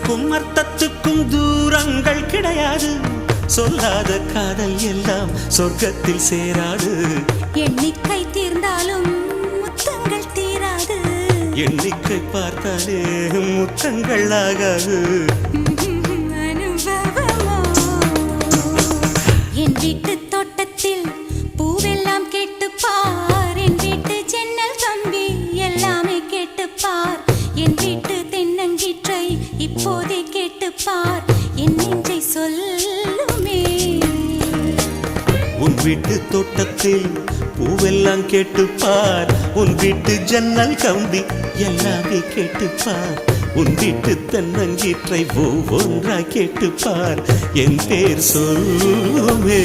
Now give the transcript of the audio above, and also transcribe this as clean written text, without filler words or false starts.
சொல்லுக்கும் அர்த்தத்துக்கும் தூரங்கள் கிடையாது. சொல்லாத காதல் எல்லாம் சொர்க்கத்தில் சேராது. எண்ணிக்கை தீர்ந்தாலும் முத்தங்கள் தீராது. எண்ணிக்கை பார்த்தாலே முத்தங்கள் ஆகாது. என் வீட்டு தோட்டத்தில் பூவெல்லாம் கேட்டுப்பார். என் வீட்டு ஜன்னல் கம்பி எல்லாமே கேட்டுப்பார். என் வீட்டு தென்னங்கீற்றை இப்போதே கேட்டுப்பார். என் நெஞ்சை சொல்லுமே. உன் வீட்டு தோட்டத்தில் பூவெல்லாம் கேட்டுப்பார். உன் வீட்டு ஜன்னல் கம்பி எல்லாமே கேட்டுப்பார். உன் வீட்டு தென்னங்கீற்றை ஒவ்வொன்றா கேட்டுப்பார். என் பேர் சொல்லுமே.